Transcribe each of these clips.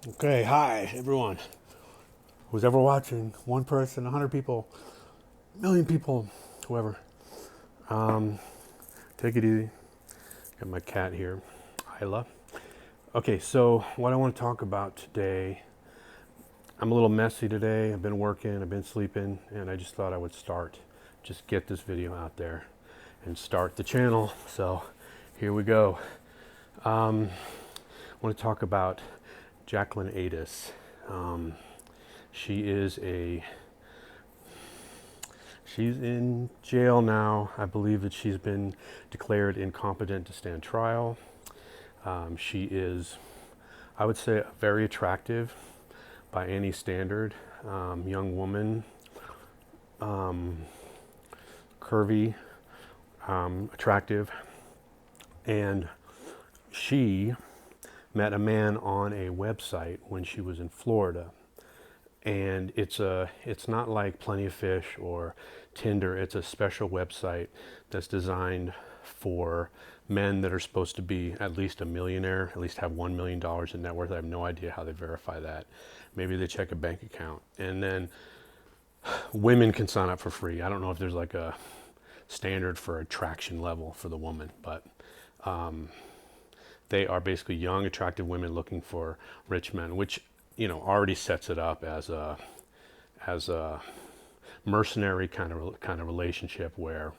Okay, hi everyone who's ever watching. One person, 100 people, million people, whoever. Um, Take it easy. Got my cat here, Isla. Okay, so what I want to talk about today, I'm a little messy today. I've been working, I've been sleeping, and I just thought I would just get this video out there and start the channel. So here we go. I want to talk about Jacqueline Ades. Um, she is She's in jail now. I believe that she's been declared incompetent to stand trial. She is, I would say, very attractive by any standard. Young woman, curvy, attractive. And she met a man on a website when she was in Florida. And it's not like Plenty of Fish or Tinder. It's a special website that's designed for men that are supposed to be at least a millionaire, at least have $1 million in net worth. I have no idea how they verify that. Maybe they check a bank account. And then women can sign up for free. I don't know if there's like a standard for attraction level for the woman, but they are basically young, attractive women looking for rich men, which already sets it up as a mercenary kind of relationship where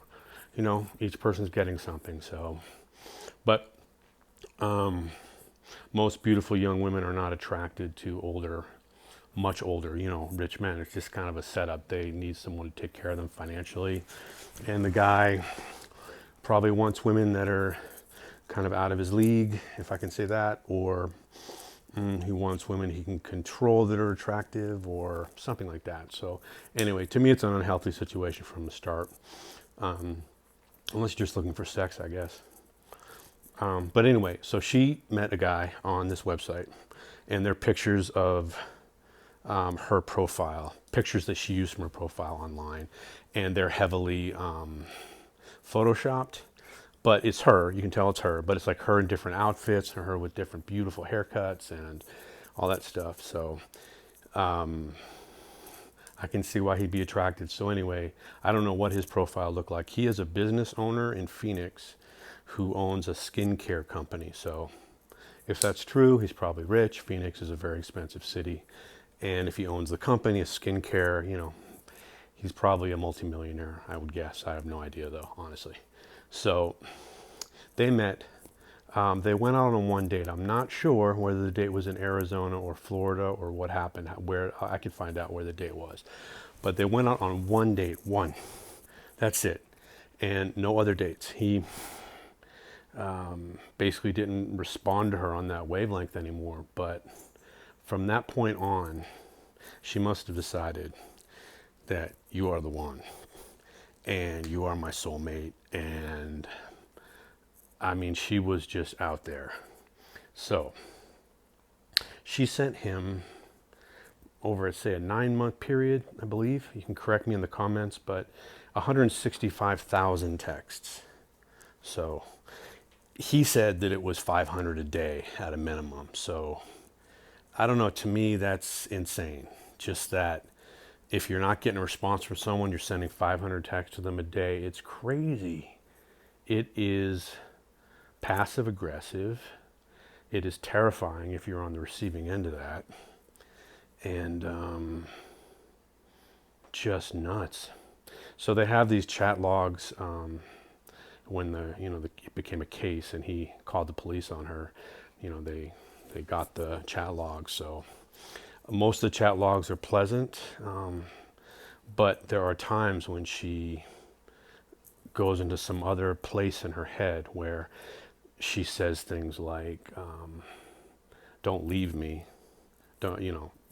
each person's getting something. So, but most beautiful young women are not attracted to much older, rich men. It's just kind of a setup. They need someone to take care of them financially, and the guy probably wants women that are kind of out of his league, if I can say that, or he wants women he can control that are attractive or something like that. So anyway, to me, it's an unhealthy situation from the start, unless you're just looking for sex, I guess. But anyway, so she met a guy on this website, and they're pictures of her profile, pictures that she used from her profile online, and they're heavily photoshopped. But it's her, you can tell it's her, but it's like her in different outfits and her with different beautiful haircuts and all that stuff. So I can see why he'd be attracted. So anyway, I don't know what his profile looked like. He is a business owner in Phoenix who owns a skincare company. So if that's true, he's probably rich. Phoenix is a very expensive city. And if he owns the company, a skincare, he's probably a multimillionaire, I would guess. I have no idea though, honestly. So they met. They went out on one date. I'm not sure whether the date was in Arizona or Florida or what happened, where I could find out where the date was. But they went out on one date, one. That's it. And no other dates. He basically didn't respond to her on that wavelength anymore. But from that point on, she must have decided that you are the one and you are my soulmate. And I mean, she was just out there. So she sent him over, say, a 9-month period, I believe. You can correct me in the comments, but 165,000 texts. So he said that it was 500 a day at a minimum. So I don't know. To me, that's insane. Just that if you're not getting a response from someone, you're sending 500 texts to them a day. It's crazy. It is passive aggressive. It is terrifying if you're on the receiving end of that. And just nuts. So they have these chat logs when it became a case and he called the police on her. They got the chat logs. So most of the chat logs are pleasant, but there are times when she goes into some other place in her head where she says things like, don't leave me. Don't,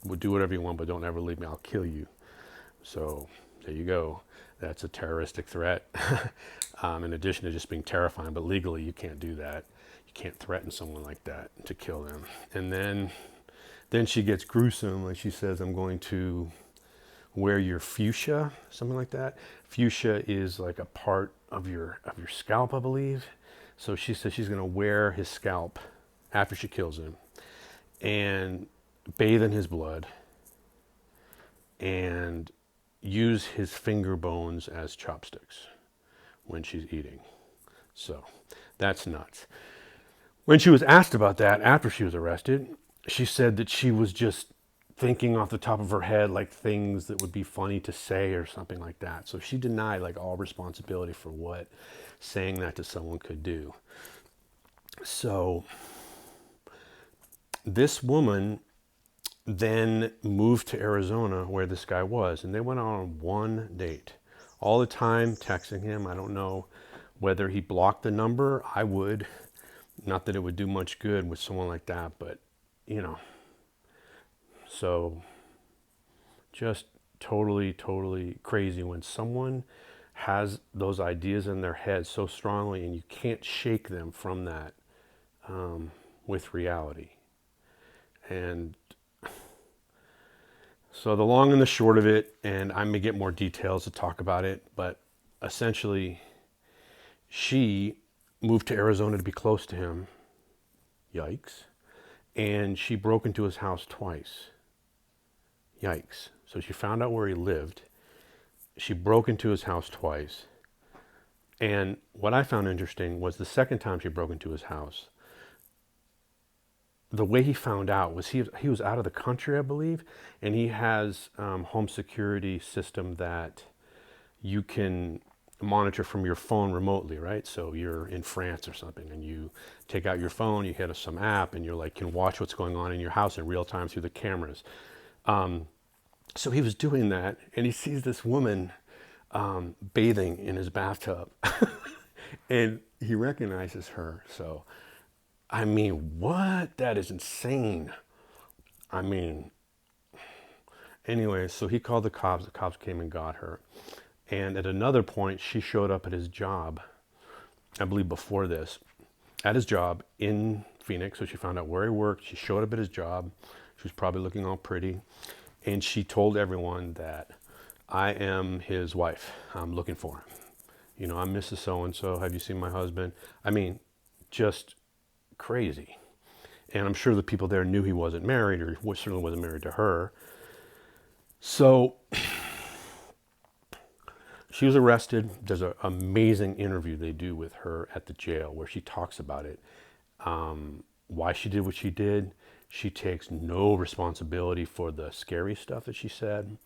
we'll do whatever you want, but don't ever leave me. I'll kill you. So there you go. That's a terroristic threat. In addition to just being terrifying, but legally you can't do that. You can't threaten someone like that to kill them. And then she gets gruesome. Like she says, I'm going to wear your fuchsia, something like that. Fuchsia is like a part of your scalp, I believe. So she says she's going to wear his scalp after she kills him. And bathe in his blood, and use his finger bones as chopsticks when she's eating. So that's nuts. When she was asked about that after she was arrested, she said that she was just thinking off the top of her head like things that would be funny to say or something like that. So she denied like all responsibility for what saying that to someone could do. So this woman then moved to Arizona where this guy was, and they went on one date. All the time texting him. I don't know whether he blocked the number. I would. Not that it would do much good with someone like that, but you know. So just totally, totally crazy when someone has those ideas in their head so strongly and you can't shake them from that with reality. And so the long and the short of it, and I may get more details to talk about it, but essentially she moved to Arizona to be close to him. Yikes. And she broke into his house twice. Yikes. So she found out where he lived. She broke into his house twice. And what I found interesting was the second time she broke into his house, the way he found out was he was out of the country, I believe, and he has home security system that you can monitor from your phone remotely, right? So you're in France or something, and you take out your phone, you hit some app, and you're like can watch what's going on in your house in real time through the cameras. So he was doing that, and he sees this woman bathing in his bathtub, and he recognizes her. So I mean, what? That is insane. I mean, anyway, so he called the cops. The cops came and got her. And at another point, she showed up at his job, I believe before this, at his job in Phoenix. So she found out where he worked. She showed up at his job. She was probably looking all pretty. And she told everyone that I am his wife. I'm looking for him. You know, I'm Mrs. So-and-so. Have you seen my husband? I mean, just crazy. And I'm sure the people there knew he wasn't married, or certainly wasn't married to her. So she was arrested. There's an amazing interview they do with her at the jail where she talks about it. Why she did what she did. She takes no responsibility for the scary stuff that she said.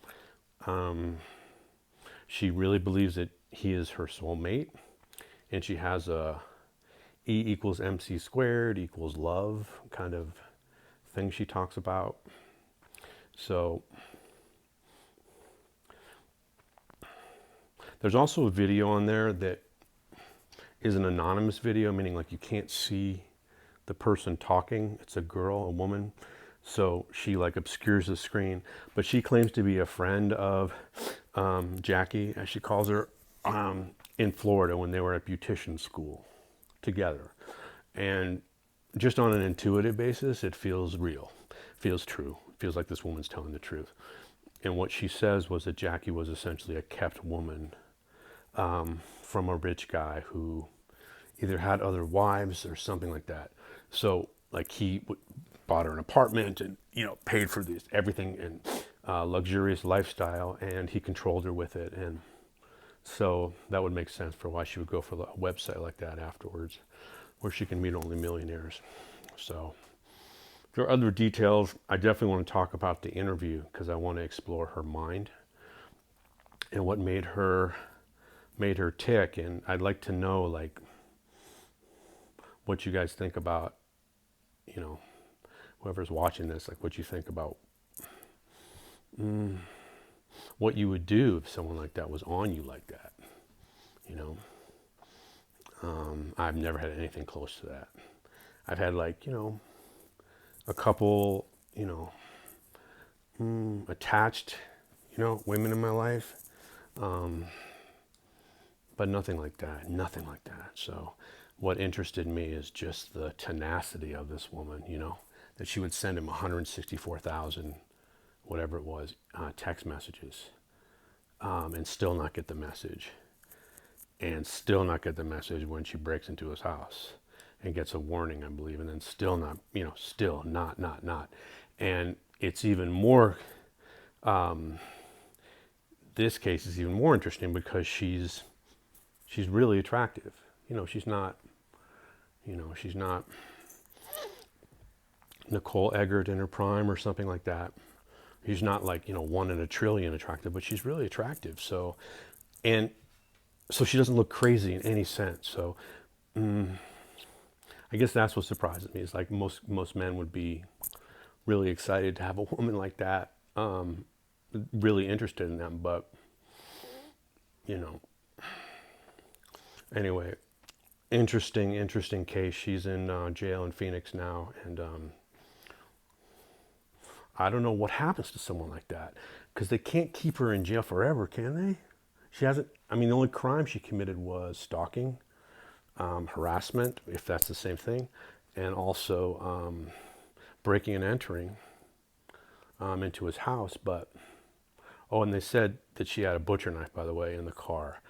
She really believes that he is her soulmate. And she has a E equals MC squared equals love kind of thing she talks about. So there's also a video on there that is an anonymous video, meaning like you can't see the person talking. It's a girl, a woman. So she like obscures the screen, but she claims to be a friend of Jackie, as she calls her, in Florida when they were at beautician school together. And just on an intuitive basis, it feels real, feels true, feels like this woman's telling the truth. And what she says was that Jackie was essentially a kept woman from a rich guy who either had other wives or something like that. So like he bought her an apartment and, you know, paid for this, everything and luxurious lifestyle, and he controlled her with it. And so that would make sense for why she would go for a website like that afterwards, where she can meet only millionaires. So there are other details. I definitely want to talk about the interview because I want to explore her mind and what made her tick. And I'd like to know like what you guys think about, you know, whoever's watching this, like what you think about what you would do if someone like that was on you like that, you know. I've never had anything close to that. I've had like, you know, a couple, you know, attached, you know, women in my life. But nothing like that, nothing like that. So what interested me is just the tenacity of this woman, you know, that she would send him 164,000, whatever it was, text messages, and still not get the message. And still not get the message when she breaks into his house and gets a warning, I believe, and then still not, you know, still not. And it's even more, this case is even more interesting because she's really attractive. She's not, she's not Nicole Eggert in her prime or something like that. She's not like, one in a trillion attractive, but she's really attractive. So, and so she doesn't look crazy in any sense. So, I guess that's what surprises me. Is like most men would be really excited to have a woman like that, really interested in them. But you know, anyway, interesting case. She's in jail in Phoenix now, and I don't know what happens to someone like that because they can't keep her in jail forever, can they? She hasn't. I mean, the only crime she committed was stalking, harassment, if that's the same thing, and also breaking and entering into his house. But and they said that she had a butcher knife, by the way, in the car,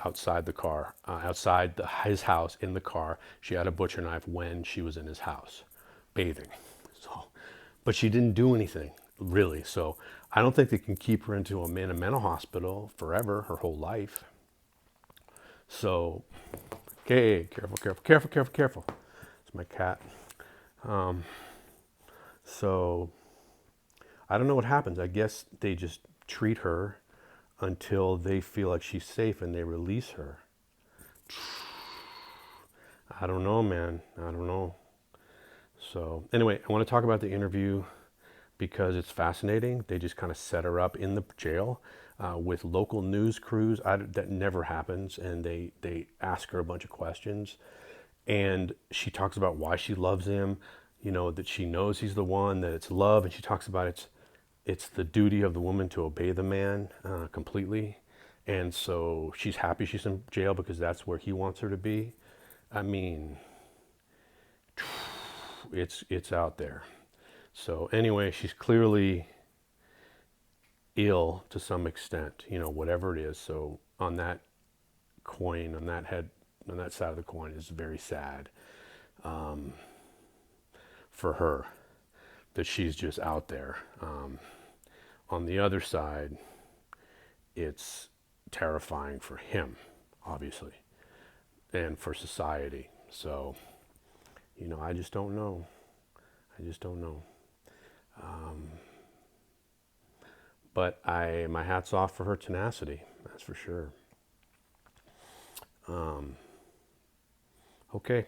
outside the car, outside his house in the car. She had a butcher knife when she was in his house, bathing. So, but she didn't do anything really. So I don't think they can keep her into a mental hospital forever, her whole life. So, okay, careful. It's my cat. So I don't know what happens. I guess they just treat her until they feel like she's safe and they release her. I don't know, man. I don't know. So anyway, I want to talk about the interview because it's fascinating. They just kind of set her up in the jail with local news crews. That never happens. And they ask her a bunch of questions. And she talks about why she loves him, that she knows he's the one, that it's love. And she talks about it's the duty of the woman to obey the man completely. And so she's happy she's in jail because that's where he wants her to be. I mean, it's out there. So anyway, she's clearly ill to some extent, whatever it is. So on that coin, on that side of the coin is very sad for her that she's just out there. On the other side, it's terrifying for him, obviously, and for society. So, I just don't know. But my hat's off for her tenacity. That's for sure. Okay.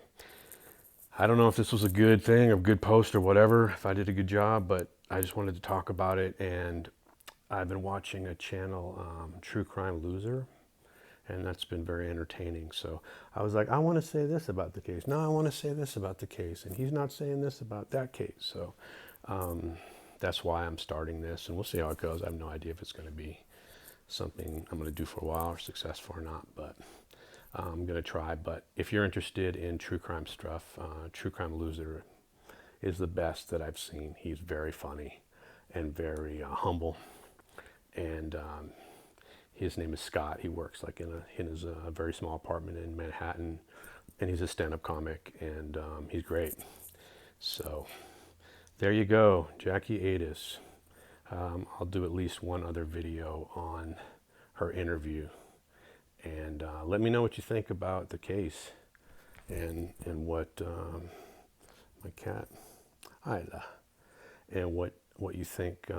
I don't know if this was a good thing, a good post or whatever, if I did a good job, but I just wanted to talk about it. And I've been watching a channel, True Crime Loser, and that's been very entertaining. So I was like, I want to say this about the case. No, I want to say this about the case. And he's not saying this about that case. So that's why I'm starting this, and we'll see how it goes. I have no idea if it's going to be something I'm going to do for a while or successful or not, but I'm going to try. But if you're interested in true crime stuff, True Crime Loser is the best that I've seen. He's very funny and very humble, and his name is Scott. He works like in his very small apartment in Manhattan, and he's a stand-up comic, and he's great. So there you go, Jackie Ades. I'll do at least one other video on her interview, and let me know what you think about the case, and what my cat, Isla, and what you think.